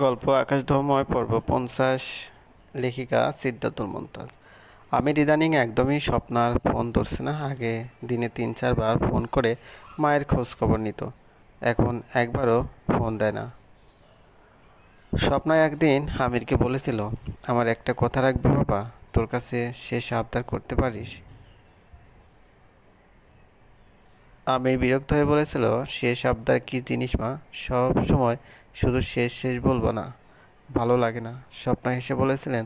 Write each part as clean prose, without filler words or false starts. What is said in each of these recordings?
গল্প আকাশধুময় পর্ব ৫০। লেখিকা সিদ্ধাতুল মুমতাজ। আমির ইদানিং একদমই স্বপ্নার ফোন ধরছে না। আগে দিনে ৩-৪ বার ফোন করে মায়ের খোঁজ খবর নিত, এখন একবারও ফোন দেয় না। স্বপ্না একদিন আমিরকে বলেছিল, আমার একটা কথা রাখবি বাবা, তোর কাছে শেষ আবদার করতে পারিস? আমির বিরক্ত হয়ে বলেছিল, শেষ আবদার কী জিনিস মা? সব সময় শুধু শেষ শেষ বলবো না, ভালো লাগে না। স্বপ্না হেসে বলেছিলেন,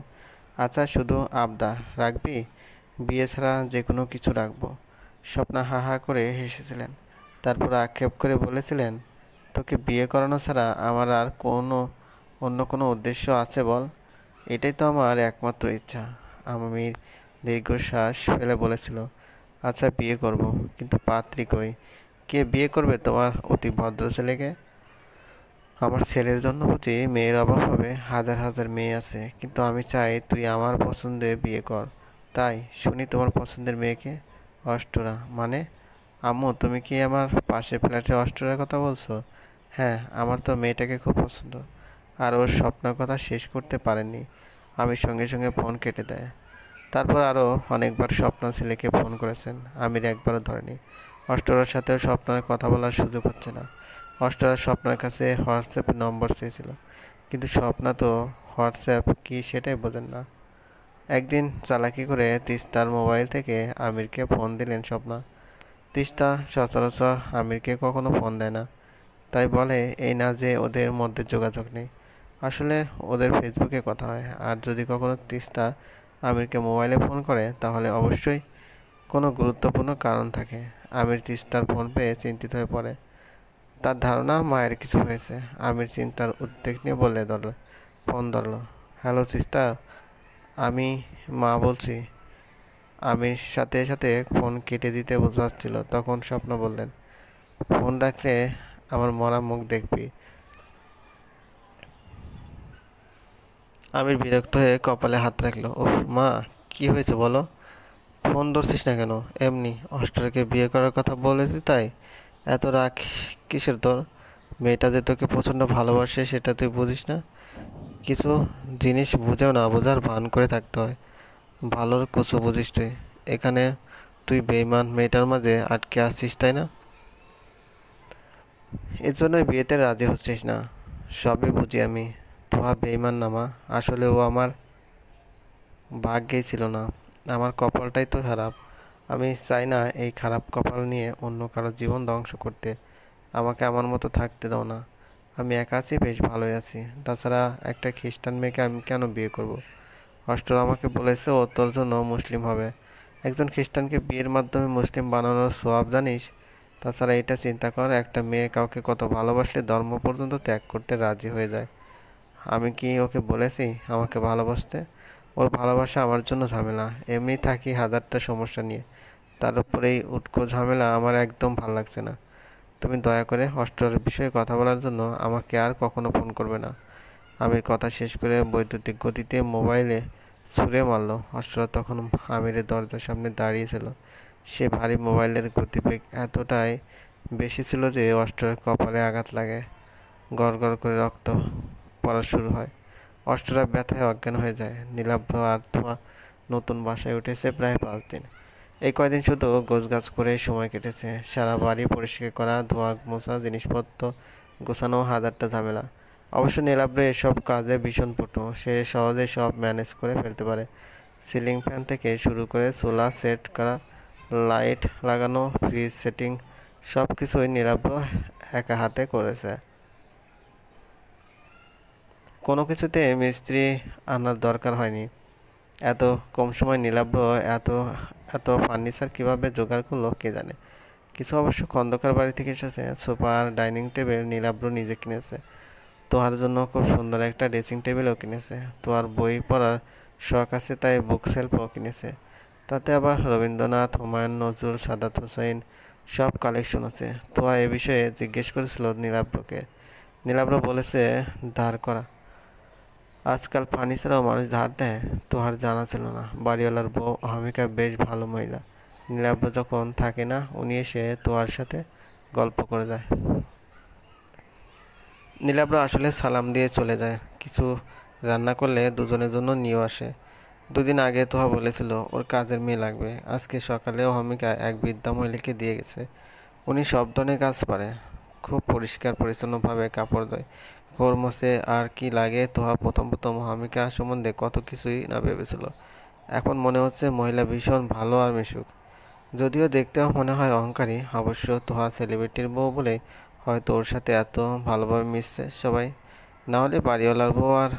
আচ্ছা শুধু আবদার রাখবি? বিয়ে ছাড়া যে কোনো কিছু রাখবো। স্বপ্না হা হা করে হেসেছিলেন, তারপর আক্ষেপ করে বলেছিলেন, তোকে বিয়ে করানো ছাড়া আমার আর অন্য কোনো উদ্দেশ্য আছে বল? এটাই তো আমার একমাত্র ইচ্ছা। আমির দীর্ঘশ্বাস ফেলে বলেছিল, আচ্ছা বিয়ে করব, কিন্তু পাত্রী কই? কে বিয়ে করবে তোমার অতি ভদ্র ছেলেকে? আমার ছেলের জন্য বুঝি মেয়ের অভাব হবে? হাজার হাজার মেয়ে আছে, কিন্তু আমি চাই তুই আমার পছন্দে বিয়ে কর। তাই শুনি তোমার পছন্দের মেয়েকে? অষ্টরা মানে? আম্মু, তুমি কি আমার পাশের ফ্ল্যাটের অষ্টরার কথা বলছো? হ্যাঁ, আমার তো মেয়েটাকে খুব পছন্দ। আর ওর স্বপ্নের কথা শেষ করতে পারেননি, আমি সঙ্গে সঙ্গে ফোন কেটে দেয়। তারপর আরও অনেকবার স্বপ্না ছেলেকে ফোন করেছেন, আমির একবারও ধরেনি। অষ্টরার সাথেও স্বপ্নার কথা বলার সুযোগ হচ্ছে না। অষ্টরা স্বপ্নার কাছে হোয়াটসঅ্যাপ নম্বর চেয়েছিল, কিন্তু স্বপ্না তো হোয়াটসঅ্যাপ কি সেটাই বোঝেন না। একদিন চালাকি করে তিস্তার মোবাইল থেকে আমিরকে ফোন দিলেন স্বপ্না। তিস্তা সচরাচর আমিরকে কখনো ফোন দেয় না, তাই বলে এই না যে ওদের মধ্যে যোগাযোগ নেই। আসলে ওদের ফেসবুকে কথা হয়, আর যদি কখনো তিস্তা আমিরকে মোবাইলে ফোন করে তাহলে অবশ্যই কোনো গুরুত্বপূর্ণ কারণ থাকে। আমির তিস্তার ফোন পেয়ে চিন্তিত হয়ে পড়ে। তার ধারণা মায়ের কিছু হয়েছে। আমির চিন্তার উদ্বেগ নিয়ে ফোন ধরল। হ্যালো তিস্তা, আমি মা বলছি। আমির সাথে সাথে ফোন কেটে দিতে বোঝাচ্ছিল, তখন স্বপ্ন বললেন, ফোন রাখলে আমার মরা মুখ দেখবি। আমির বিরক্ত হয়ে কপালে হাত রাখলো। ওহ মা, কি হয়েছে বলো? ফোন ধরছিস না কেন? এমনি, অষ্টরকে বিয়ে করার কথা বলেছি তাই। এত রাগ কিসের তোর? মেয়েটা যে তোকে প্রচণ্ড ভালোবাসে সেটা তুই বুঝিস না? কিছু জিনিস বুঝেও না বোঝার ভান করে থাকতে হয়। ভালোর কিছু বুঝিস তুই? এখানে তুই বেইমান মেয়েটার মাঝে আটকে আসছিস তাই না? এর জন্যই বিয়েতে রাজি হচ্ছিস না? সবই বুঝি আমি। তোহা বেইমান না মা, আসলে ও আমার ভাগ্যেই ছিল না। আমার কপালটাই তো খারাপ। আমি চাই না এই খারাপ কপাল নিয়ে অন্য কারো জীবন ধ্বংস করতে। আমাকে আমার মতো থাকতে দাও না। আমি একা আছি, বেশ ভালোই আছি। তাছাড়া একটা খ্রিস্টান মেয়েকে আমি কেন বিয়ে করব? অষ্টর আমাকে বলেছে ও তোর জন্য মুসলিম হবে। একজন খ্রিস্টানকে বিয়ের মাধ্যমে মুসলিম বানানোর সোয়াব জানিস? তাছাড়া এটা চিন্তা কর, একটা মেয়ে কাউকে কত ভালোবাসলে ধর্ম পর্যন্ত ত্যাগ করতে রাজি হয়ে যায়। আমি কি ওকে বলেছি আমাকে ভালোবাসতে? ওর ভালোবাসা আমার জন্য ঝামেলা। এমনি থাকি হাজারটা সমস্যা নিয়ে, তার উপরে এই উটকো ঝামেলা আমার একদম ভাল লাগছে না। তুমি দয়া করে অষ্টরের বিষয়ে কথা বলার জন্য আমাকে আর কখনো ফোন করবে না। আমির কথা শেষ করে বৈদ্যুতিক গতিতে মোবাইলে ছুঁড়ে মারল। অষ্টরা তখন আমিরের দরজার সামনে দাঁড়িয়েছিল। সে ভারী মোবাইলের গতিবেগ এতটাই বেশি ছিল যে অষ্টরের কপালে আঘাত লাগে। গড় গড় করে রক্ত পড়া শুরু হয়। অষ্টরা ব্যথায় অজ্ঞান হয়ে যায়। নীলাভ আর ধোঁয়া নতুন বাসায় উঠেছে প্রায় 5 দিন। এই কয়দিন শুধু গোছগাছ করে সময় কেটেছে। সারা বাড়ি পরিষ্কার করা, ধোয়া মোছা, জিনিসপত্র গোছানো, হাজারটা ঝামেলা। অবশ্য নীলাব্র এসব কাজে ভীষণ পটু। সে সহজে সব ম্যানেজ করে ফেলতে পারে। সিলিং ফ্যান থেকে শুরু করে চুলা সেট করা, লাইট লাগানো, ফ্রিজ সেটিং, সব কিছুই নীলাব্র একা হাতে করেছে। কোনো কিছুতে মিস্ত্রি আনার দরকার হয়নি। এত কম সময় নীলাব্র এত এত ফার্নিচার কীভাবে জোগাড় করলো কে জানে। কিছু অবশ্য খন্দকার বাড়ি থেকে এসেছে। সোফা আর ডাইনিং টেবিল নীলাব্র নিজে কিনেছে। তোহার জন্য খুব সুন্দর একটা ড্রেসিং টেবিলও কিনেছে। তোহার বই পড়ার শখ আছে তাই বুক সেলফও কিনেছে। তাতে আবার রবীন্দ্রনাথ, হুমায়ুন, নজরুল, সাদাত হোসেন সব কালেকশন আছে। তোহা এ বিষয়ে জিজ্ঞেস করেছিল নীলাব্রকে। নীলাব্র বলেছে ধার করা। আজকাল ফার্নিচারও মানুষ ধার দেয়? তোহার জানা ছিল না। বাড়িওয়ালার বউ অহমিকা বেশ ভালো মহিলা। নীলাব্র যখন থাকে না উনি এসে তোহার সাথে গল্প করে যায়। নীলাব্র আসলে সালাম দিয়ে চলে যায়। কিছু রান্না করলে দুজনের জন্য নিয়েও আসে। দুদিন আগে তোহা বলেছিল ওর কাজের মেয়ে লাগবে। আজকে সকালে অহমিকা এক বৃদ্ধা মহিলাকে দিয়ে গেছে। উনি সব ধরনের কাজ পারে, খুব পরিষ্কার পরিচ্ছন্নভাবে কাপড় ধোয়, ঘর মোছে, আর কি লাগে। তোহা প্রথম প্রথম অহমিকা সম্বন্ধে কত কিছুই না ভেবেছিল। এখন মনে হচ্ছে মহিলা ভীষণ ভালো আর মিশুক। যদিও দেখতেও মনে হয় অহংকারী। অবশ্য তোহা সেলিব্রিটির বউ বলে হয়তো ওর সাথে এত ভালোভাবে মিশছে সবাই, না হলে বাড়িওয়ালার বউ আর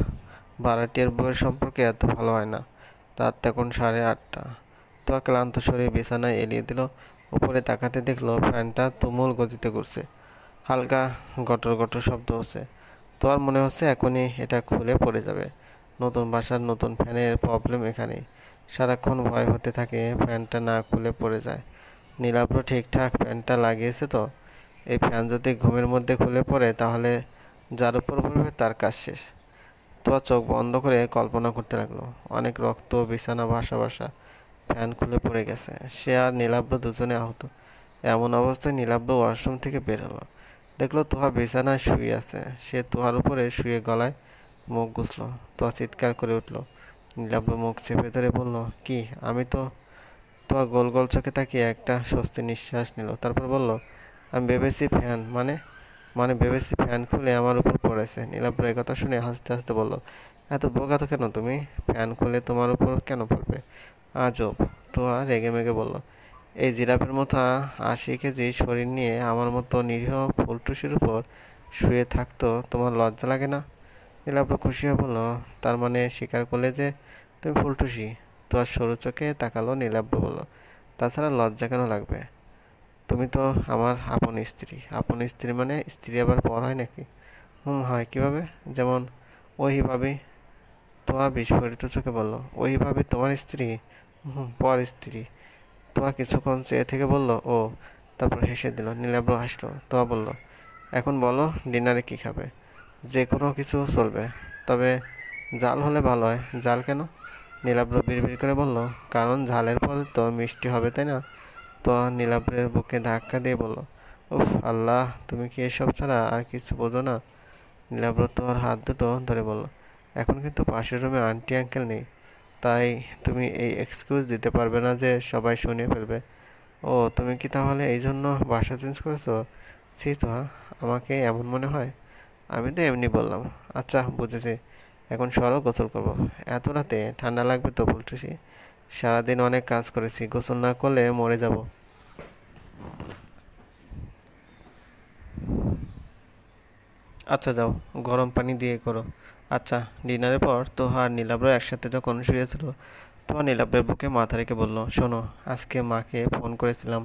ভাড়াটিয়ার বউয়ের সম্পর্কে এত ভালো হয় না। রাত তখন 8:30। তোহা ক্লান্ত শরীরে বিছানায় এলিয়ে দিল। উপরে তাকাতে দেখলো ফ্যানটা তুমুল গতিতে ঘুরছে। হালকা গটর গটর শব্দ হচ্ছে। তোর মনে হচ্ছে এখনই এটা খুলে পড়ে যাবে। নতুন বাসার নতুন ফ্যানের প্রবলেম এখানেই। সারাক্ষণ ভয় হতে থাকে ফ্যানটা না খুলে পড়ে যায়। নীলাব্র ঠিকঠাক ফ্যানটা লাগিয়েছে তো? এই ফ্যান যদি ঘুমের মধ্যে খুলে পড়ে তাহলে যার উপর পড়বে তার কাজ শেষ। তো চোখ বন্ধ করে কল্পনা করতে লাগলো, অনেক রক্ত, বিছানা ভাসা ভাসা, ফ্যান খুলে পড়ে গেছে। সে আর নীলাব্র দুজনে আহত। এমন অবস্থায় নীলাব্র ওয়াশরুম থেকে বের হলো। দেখলো তোহা বিছানায় শুয়ে আছে। সে তোহার উপরে শুয়ে গলায় মুখ গুছলো। তোহা চিৎকার করে উঠল। নীলাব্র মুখ চেপে ধরে বলল, কি? আমি তো। তোহা গোল গোল চোখে তাকিয়ে একটা স্বস্তির নিঃশ্বাস নিল। তারপর বলল, আমি ভেবেছি ফ্যান মানে মানে ভেবেছি ফ্যান খুলে আমার উপর পড়েছে। নীলাব্র এই কথা শুনে হাসতে হাসতে বলল, এত বোকা তো কেন তুমি? ফ্যান খুলে তোমার উপর কেন পড়বে? আজব। তোহা রেগে মেগে বলল, এই জিরাফের মতো 80 কেজি শরীর নিয়ে আমার মতো নিরীহ ফুলটুসির উপর শুয়ে থাকতো তোমার লজ্জা লাগে না? নীলাব্র খুশি হয়ে বলল, তার মানে স্বীকার করলে যে তুমি ফুলটুসি? তোর সরু চোখে তাকালো। নীলাব্র বলল, তাছাড়া লজ্জা কেন লাগবে? তুমি তো আমার আপন স্ত্রী। আপন স্ত্রী মানে স্ত্রী আবার পর হয় নাকি? হয়। কিভাবে? যেমন ওই ভাবি। তোয়া বিস্ফোরিত চোখে বলল, ওই ভাবি তোমার স্ত্রী? পর স্ত্রী। তোয়া কিছুক্ষণ চেয়ে থেকে বলল, ও। তারপর হেসে দিল। নীলাব্র হাসলো। তোয়া বলল, এখন বলো ডিনারে কি খাবে? যে কোনো কিছু চলবে, তবে ঝাল হলে ভালো হয়। ঝাল কেন? নীলাব্র বিড়বিড় করে বলল, কারণ ঝালের পরে তো মিষ্টি হবে, তাই না? তো নীলাব্রের বুকে ধাক্কা দিয়ে বলল, উফ আল্লাহ, তুমি কি এসব ছাড়া আর কিছু বোঝো না? নীলাব্র তোর হাত দুটো ধরে বলল, এখন কিন্তু পাশের রুমে আন্টি আঙ্কেল নেই, তাই তুমি এই এক্সকিউজ দিতে পারবে না যে সবাই শুনে ফেলবে। ও, তুমি কি তাহলে এই জন্য বাসা চেঞ্জ করেছো? ছি তোহা, আমাকে এমন মনে হয়? আমি তো এমনি বললাম। আচ্ছা বুঝেছি, এখন সরো, গোসল করবো। এত রাতে ঠান্ডা লাগবে তো বলতেছি। সারাদিন অনেক কাজ করেছি, গোসল না করলে মরে যাব। আচ্ছা যাও, গরম পানি দিয়ে করো। আচ্ছা। ডিনারের পর তোহা আর নীলাব্র একসাথে যখন শুয়েছিল, তোহা নীলাব্রের বুকে মাথা রেখে বলল, শোনো, আজকে মাকে ফোন করেছিলাম,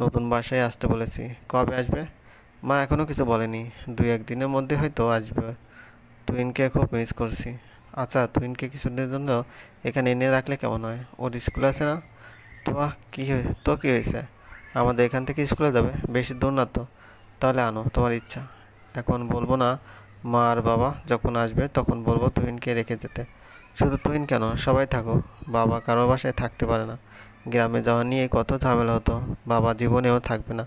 নতুন বাসায় আসতে বলেছি। কবে আসবে? মা এখনো কিছু বলেনি। 2-1 দিনের মধ্যে হয়তো আসবে। তুহিনকে খুব মিস করছি। আচ্ছা, তুহিনকে কিছুদিনের জন্য এখানে এনে রাখলে কেমন হয়? ওর স্কুল আছে না? তো কি হয়েছে? আমাদের এখান থেকে স্কুলে যাবে, বেশি দূর না তো। তাহলে আনো, তোমার ইচ্ছা। এখন বলবো না। মা আর বাবা যখন আসবে তখন বলবো তুহিনকে রেখে যেতে। শুধু তুহিন কেন, সবাই থাকুক। বাবা কারো বাসায় থাকতে পারে না। গ্রামে যাওয়া নিয়ে কত ঝামেলা হতো। বাবা জীবনেও থাকবে না।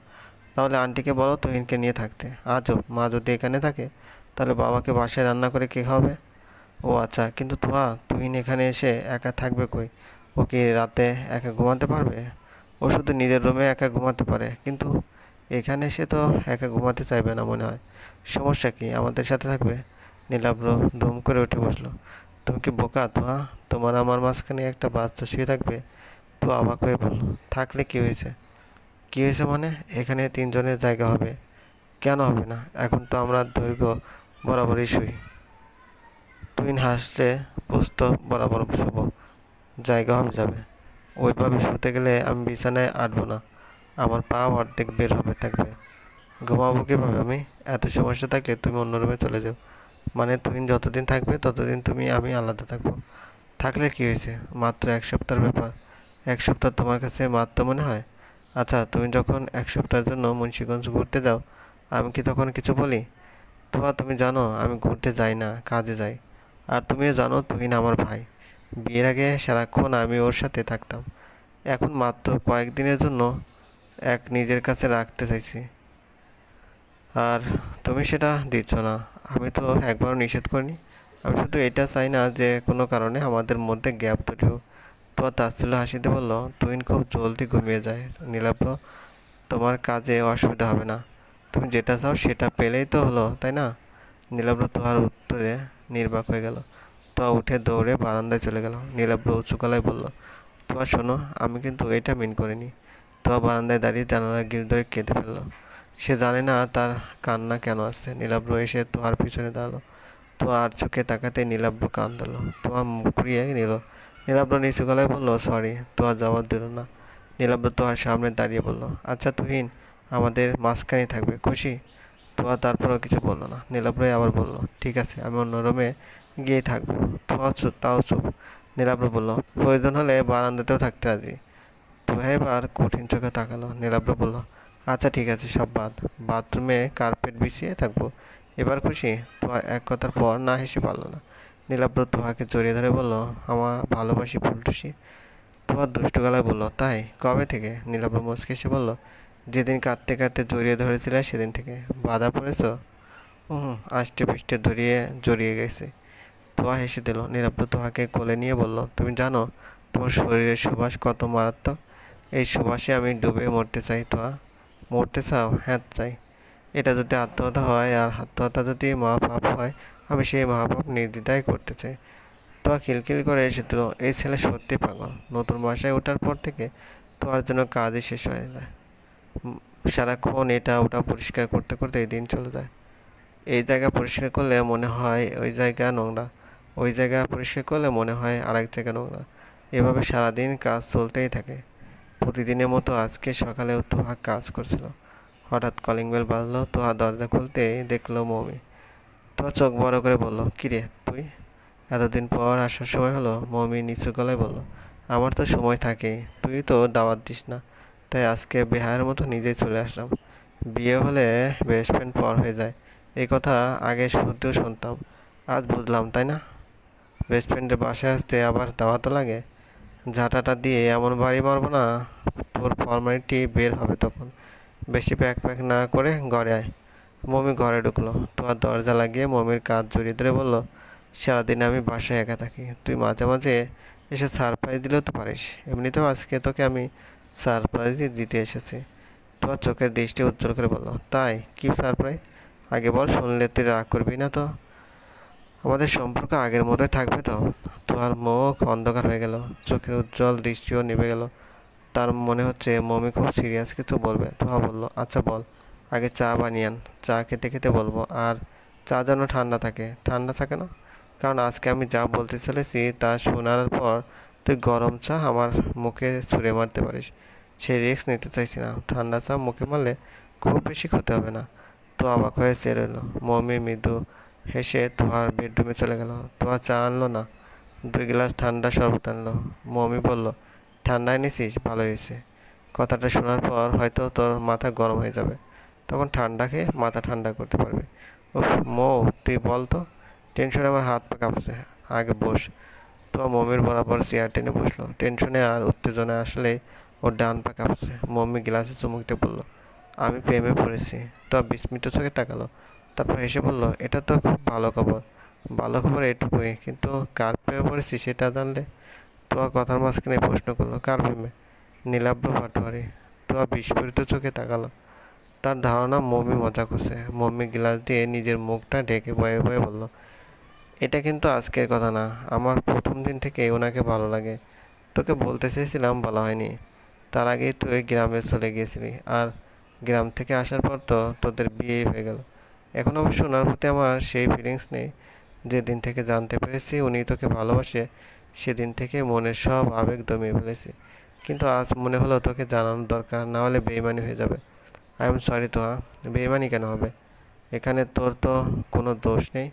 তাহলে আন্টিকে বলো তুহিনকে নিয়ে থাকতে। আজব, মা যদি এখানে থাকে তাহলে বাবাকে বাসায় রান্না করে কে খাবে? ও আচ্ছা, কিন্তু তুহিন এখানে এসে একা থাকবে কই? ও কি রাতে একা ঘুমাতে পারবে? ও শুধু নিজের রুমে একা ঘুমাতে পারে, কিন্তু এখানে এসে তো একা ঘুমাতে চাইবে না মনে হয়। সমস্যা কি, আমাদের সাথে থাকবে? নীলাব্র ধুম করে উঠে বসলো। তুমি কি বোকা তোহা? তোমার আমার মাঝখানে একটা বাচ্চা শুয়ে থাকবে? তো অবাক হয়ে বলল, থাকলে কি হয়েছে? কি হয়েছে মানে? এখানে 3 জনের জায়গা হবে। কেন হবে না? এখন তো আমরা দৈর্ঘ্য বরাবরই শুই। তুহিন হাসলে, বুঝতো বরাবর শুভ, জায়গা হয়ে যাবে। ওইভাবে শুতে গেলে আমি বিছানায় আটবো না। আমার পা অর্ধেক বের হবে থাকবে। ঘুমাবো কিভাবে আমি? এত সমস্যা থাকলে তুমি অন্য রুমে চলে যাও। মানে তুহিন যতদিন থাকবে ততদিন তুমি আমি আলাদা থাকবো। থাকলে কি হয়েছে? মাত্র 1 সপ্তাহের ব্যাপার। 1 সপ্তাহ তোমার কাছে মাত্র মনে হয়? আচ্ছা, তুমি যখন 1 সপ্তাহের জন্য মুন্সিগঞ্জ ঘুরতে যাও, আমি কি তখন কিছু বলি? তুমি জানো আমি ঘুরতে যাই না, কাজে যাই। আর তুমিও জানো তুহিন আমার ভাই। বিয়ের আগে সারাক্ষণ আমি ওর সাথে থাকতাম। এখন মাত্র কয়েকদিনের জন্য নিজের কাছে রাখতে চাইছি, আর তুমি সেটা দিচ্ছ না। আমি তো একবারও নিষেধ করিনি। আমি শুধু এটা চাই না যে কোনো কারণে আমাদের মধ্যে গ্যাপ তৈরি হোক। তোয়া তাচ্ছিল্য হাসিতে বলল, তুহিন খুব জলদি ঘুমিয়ে যায় নীলাব্র, তোমার কাজে অসুবিধা হবে না। তুমি যেটা চাও সেটা পেলেই তো হলো, তাই না? নীলাব্র তোহার উত্তরে নির্বাক হয়ে গেল। তোয়া উঠে দৌড়ে বারান্দায় চলে গেল। নীলাব্র উঁচু গলায় বলল, তোয়া শোনো, আমি কিন্তু এটা মিন করিনি। তোয়া বারান্দায় দাঁড়িয়ে জানালার গ্রিল ধরে কেঁদে ফেলল। সে জানে না তার কান্না কেন আসছে। নীলাব্র এসে তোয়ার পিছনে দাঁড়ালো। তোয়া আর চোখে তাকাতে নীলাব্র কান ধরল। তোয়া মুখ ঘুরিয়ে নিল। নীলাব্র নিচু গলায় বলল, সরি। তোয়া জবাব দিল না। নীলাব্র তোয়ার সামনে দাঁড়িয়ে বলল, আচ্ছা তুহিন আমাদের মাঝখানেই থাকবে, খুশি? তোয়া তারপরও কিছু বলল না। নীলাব্রই আবার বলল, ঠিক আছে, আমি অন্য রুমে গিয়েই থাকবো। তোয়া চুপ, তাও চুপ। নীলাব্র বলল, প্রয়োজন হলে বারান্দাতেও থাকতে রাজি। তোয়া এবার কঠিন চোখে তাকালো। নীলাব্র বলল, আচ্ছা ঠিক আছে, সব বাদ। বাথরুমে কার্পেট বিছিয়ে থাকবো। এবার খুশি? তোয়া এক কথার পর না হেসে পারল না। নীলাব্র তোয়াকে জড়িয়ে ধরে বলল, আমার ভালোবাসি ফুলটুসি। তোয়া দুষ্টু গলায় বলল, তাই? কবে থেকে? নীলাব্র মুচকে এসে বলল, যেদিন কাঁদতে কাঁদতে জড়িয়ে ধরেছিলে সেদিন থেকে। বাধা পড়েছ? আষ্টে পৃষ্ঠে জড়িয়ে গেছে। তোয়া হেসে দিল। নীলাব্র তোয়াকে কোলে নিয়ে বলল, তুমি জানো তোমার শরীরের সুবাস কত মারাত্মক? এই সুবাসে আমি ডুবে মরতে চাই। তোয়া, মরতে চাও? হ্যাঁ চাই। এটা যদি আত্মহত্যা হয়, আর আত্মহত্যা যদি মহাপাপ হয়, আমি সেই মহাপাপ নির্দ্বিধায় করতে চাই। তোয়া খিলখিল করে এসে দিল, এই ছেলে সত্যি পাগল। নতুন বাসায় ওঠার পর থেকে তোয়ার জন্য কাজই শেষ হয়ে যায়। সারাক্ষণ এটা ওটা পরিষ্কার করতে করতে এই দিন চলে যায়। এই জায়গা পরিষ্কার করলে মনে হয় ওই জায়গা নোংরা, ওই জায়গা পরিষ্কার করলে মনে হয় আরেক জায়গা নোংরা। এভাবে সারাদিন কাজ চলতেই থাকে। প্রতিদিনের মতো আজকে সকালেও তোহা কাজ করছিল। হঠাৎ কলিং বেল বাজলো। তোহা দরজা খুলতেই দেখলো মৌমি। তোহা চোখ বড় করে বলল, কিরে তুই? এতদিন পর আসার সময় হলো? মৌমি নিচু গলায় বলল, আমার তো সময় থাকেই, তুই তো দাওয়াত দিস না, তাই আজকে বেহায়ের মতো নিজেই চলে আসলাম। বিয়ে হলে বেস্ট ফ্রেন্ড পর হয়ে যায়, এই কথা আগে শুনতেও শুনতাম, আজ বুঝলাম, তাই না? বেস্ট ফ্রেন্ডের বাসায় আসতে আবার দাওয়াতও লাগে? ঝাঁটাটা দিয়ে এমন বাড়ি মারবো না, তোর ফর্মালিটি বের হবে তখন। বেশি প্যাক প্যাক না করে ঘরে আয়। মমি ঘরে ঢুকলো। তো আর দরজা লাগিয়ে মমির কাঁধ জড়িয়ে ধরে বলল, সারাদিন আমি বাসায় একা থাকি, তুই মাঝে মাঝে এসে সারপ্রাইজ দিলেও তো পারিস। এমনিতেও আজকে তোকে আমি সারপ্রাইজই দিতে এসেছি। তোমার চোখের দৃষ্টি উজ্জ্বল করে বলল, তাই? কি সারপ্রাইজ? আগে বল, শুনলে তুই রাগ করবি না তো? আমাদের সম্পর্ক আগের মতোই থাকবে তো? তোমার মুখ অন্ধকার হয়ে গেল, চোখের উজ্জ্বল দৃষ্টিও নিভে গেল। তার মনে হচ্ছে মমি খুব সিরিয়াস কিছু বলবে। তোহা বলল, আচ্ছা বল, আগে চা বানিয়ে আন, চা খেতে খেতে বলবো। আর চা যেন ঠান্ডা থাকে। ঠান্ডা থাকে না? কারণ আজকে আমি যা বলতে চলেছি তা শোনার পর তুই গরম চা আমার মুখে ছুঁড়ে মারতে পারিস। সেই রিস্ক নিতে চাইছি না। ঠান্ডা চা মুখে মারলে খুব বেশি ক্ষতি হবে না। তো অবাক হয়ে চেয়ে রইল। মমি মৃদু হেসে তোহার বেডরুমে চলে গেল। তোহা চা আনলো না, 2 গ্লাস ঠান্ডা শরবত আনলো। মমি বলল, ঠান্ডা এনেছিস? ভালো হয়েছে। কথাটা শোনার পর হয়তো তোর মাথা গরম হয়ে যাবে, তখন ঠান্ডা খেয়ে মাথা ঠান্ডা করতে পারবি। উফ মৌ, তুই বল তো, টেনশনে আমার হাত পা কাঁপছে। আগে বস। তো মমির বরাবর চেয়ার টেনে বসলো। টেনশনে আর উত্তেজনায় আসলে ওর ডান পা কাঁপছে। মম্মি গ্লাসে চুমুক দিয়ে বলল, আমি প্রেমে পড়েছি। তো বিস্মিত চোখে তাকালো, তারপর এসে বলল, এটা তো খুব ভালো খবর। ভালো খবর এটুকুই, কিন্তু কার প্রেমে পড়েছি সেটা জানলে? তোয়া কথার মাঝখানে প্রশ্ন করলো, কার প্রেমে? নীলাব্র পাটোয়ারি। তোয়া বিস্ফোরিত চোখে তাকালো। তার ধারণা মম্মি মজা করছে। মম্মি গ্লাস দিয়ে নিজের মুখটা ঢেকে ভয়ে ভয়ে বলল, এটা কিন্তু আজকের কথা না, আমার প্রথম দিন থেকে ওনাকে ভালো লাগে। তোকে বলতে চেয়েছিলাম, বলা হয়নি। তার আগেই তুই গ্রামে চলে গিয়েছিলি, আর গ্রাম থেকে আসার পর তো তোদের বিয়েই হয়ে গেল। এখন অবশ্য ওনার প্রতি আমার সেই ফিলিংস নেই। যেদিন থেকে জানতে পেরেছি উনি তোকে ভালোবাসে, সেদিন থেকে মনের সব আবেগ দমিয়ে ফেলেছি। কিন্তু আজ মনে হলো তোকে জানানোর দরকার, না হলে বেইমানি হয়ে যাবে। I am sorry Toha. বেইমানি কেন হবে? এখানে তোর তো কোনো দোষ নেই,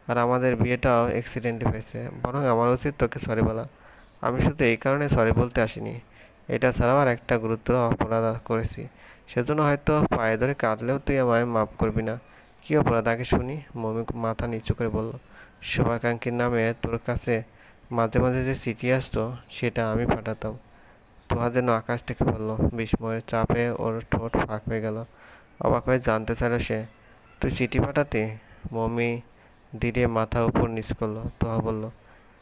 আর আমাদের বিয়েটাও অ্যাক্সিডেন্টে হয়েছে। বরং আমার উচিত তোকে সরি বলা। আমি শুধু এই কারণে সরি বলতে আসিনি, এটা ছাড়াও আর একটা গুরুতর অপরাধ করেছি। সেজন্য হয়তো পায়ে ধরে কাঁদলেও তুই আমায় মাফ করবি না। কী অপরাধ আগে শুনি? মমি মাথা নিচু করে বলল, শুভাকাঙ্ক্ষীর নামে তোর কাছে মাঝে মাঝে যে চিঠি আসতো সেটা আমি পাঠাতাম। তোহা যেন আকাশ থেকে পড়লো। বিস্ময়ের চাপে ওর ঠোঁট ফাঁক হয়ে গেল। অবাক হয়ে জানতে চাইল সে, তুই চিঠি পাঠাতি? মমি ধীরে মাথা উপর নিচ করলো। তোহা বলল,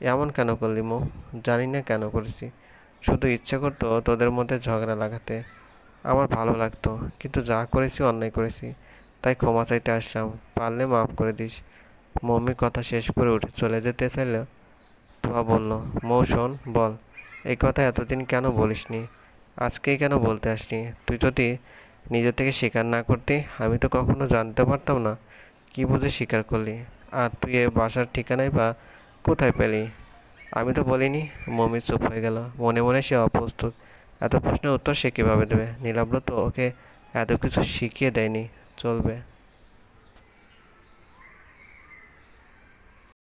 এমন কেন করলি মৌ? জানি না কেন করেছি, শুধু ইচ্ছে করতো তোদের মধ্যে ঝগড়া লাগাতে। আমার ভালো লাগতো, কিন্তু যা করেছি অন্যায় করেছি, তাই ক্ষমা চাইতে আসলাম, পারলে মাফ করে দিস। মম্মি কথা শেষ করে উঠে চলে যেতে চাইল। তোহা বলল, মৌ শোন, বল, এই কথা এতদিন কেন বলিসনি? আজকেই কেন বলতে আসনি? তুই যদি নিজে থেকে স্বীকার না করতি, আমি তো কখনো জানতে পারতাম না। কি বুঝে স্বীকার করলি? আর তুই এ বাসার ঠিকানাই বা কোথায় পেলি? আমি তো বলিনি। মমি চুপ হয়ে গেল। মনে মনে সে অপ্রস্তুত। এত প্রশ্নের উত্তর সে কীভাবে দেবে? নীলাব্র তো ওকে এত কিছু শিখিয়ে দেয়নি। চলবে।